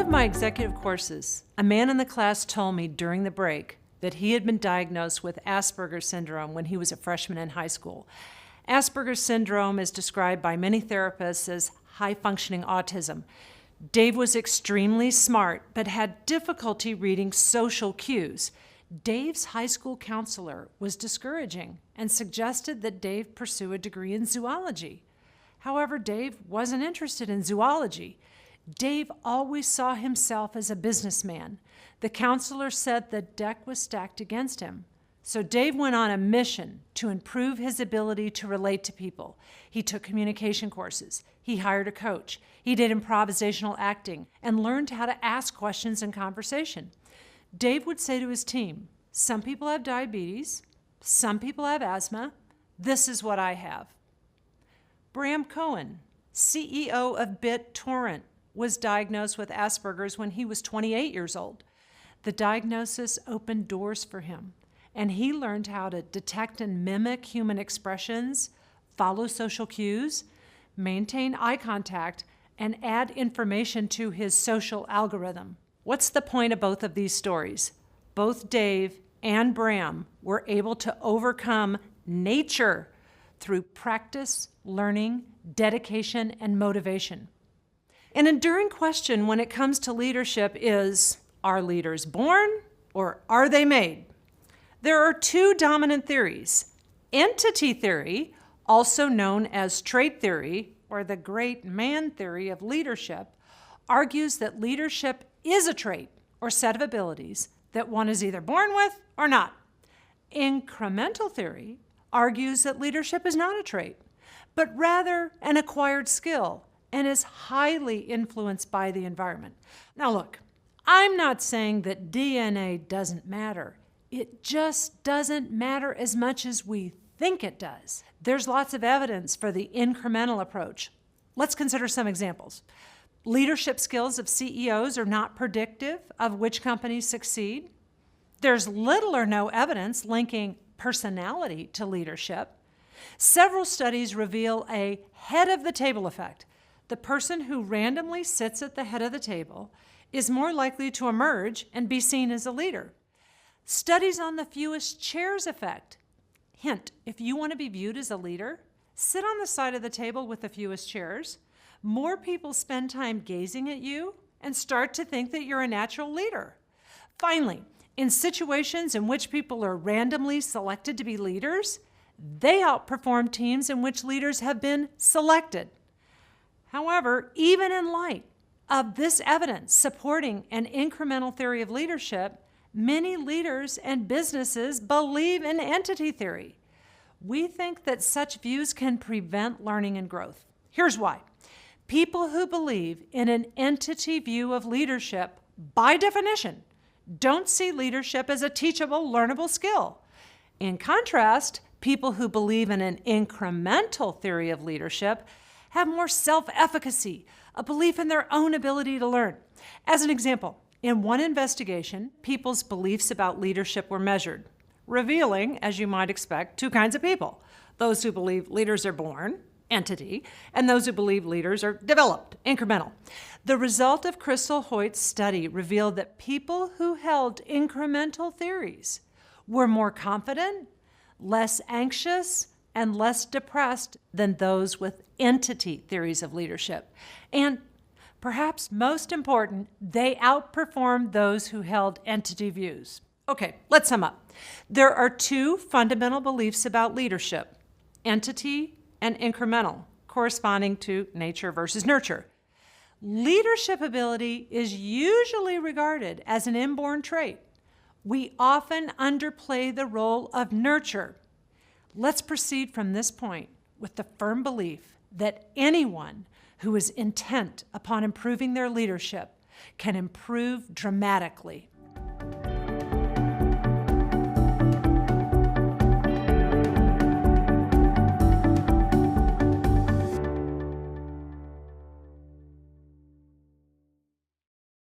of my executive courses, a man in the class told me during the break that he had been diagnosed with Asperger's syndrome when he was a freshman in high school. Asperger's syndrome is described by many therapists as high-functioning autism. Dave was extremely smart, but had difficulty reading social cues. Dave's high school counselor was discouraging and suggested that Dave pursue a degree in zoology. However, Dave wasn't interested in zoology. Dave always saw himself as a businessman. The counselor said the deck was stacked against him. So Dave went on a mission to improve his ability to relate to people. He took communication courses. He hired a coach. He did improvisational acting and learned how to ask questions in conversation. Dave would say to his team, "Some people have diabetes. Some people have asthma. This is what I have." Bram Cohen, CEO of BitTorrent, was diagnosed with Asperger's when he was 28 years old. The diagnosis opened doors for him, and he learned how to detect and mimic human expressions, follow social cues, maintain eye contact, and add information to his social algorithm. What's the point of both of these stories? Both Dave and Bram were able to overcome nature through practice, learning, dedication, and motivation. An enduring question when it comes to leadership is, are leaders born or are they made? There are two dominant theories. Entity theory, also known as trait theory or the great man theory of leadership, argues that leadership is a trait or set of abilities that one is either born with or not. Incremental theory argues that leadership is not a trait, but rather an acquired skill and is highly influenced by the environment. Now look, I'm not saying that DNA doesn't matter. It just doesn't matter as much as we think it does. There's lots of evidence for the incremental approach. Let's consider some examples. Leadership skills of CEOs are not predictive of which companies succeed. There's little or no evidence linking personality to leadership. Several studies reveal a head-of-the-table effect. The person who randomly sits at the head of the table is more likely to emerge and be seen as a leader. Studies on the fewest chairs effect. Hint, if you want to be viewed as a leader, sit on the side of the table with the fewest chairs. More people spend time gazing at you and start to think that you're a natural leader. Finally, in situations in which people are randomly selected to be leaders, they outperform teams in which leaders have been selected. However, even in light of this evidence supporting an incremental theory of leadership, many leaders and businesses believe in entity theory. We think that such views can prevent learning and growth. Here's why. People who believe in an entity view of leadership, by definition, don't see leadership as a teachable, learnable skill. In contrast, people who believe in an incremental theory of leadership have more self-efficacy, a belief in their own ability to learn. As an example, in one investigation, people's beliefs about leadership were measured, revealing, as you might expect, two kinds of people: those who believe leaders are born, entity, and those who believe leaders are developed, incremental. The result of Crystal Hoyt's study revealed that people who held incremental theories were more confident, less anxious, and less depressed than those with entity theories of leadership. And perhaps most important, they outperformed those who held entity views. Okay, let's sum up. There are two fundamental beliefs about leadership: entity and incremental, corresponding to nature versus nurture. Leadership ability is usually regarded as an inborn trait. We often underplay the role of nurture. Let's proceed from this point with the firm belief that anyone who is intent upon improving their leadership can improve dramatically.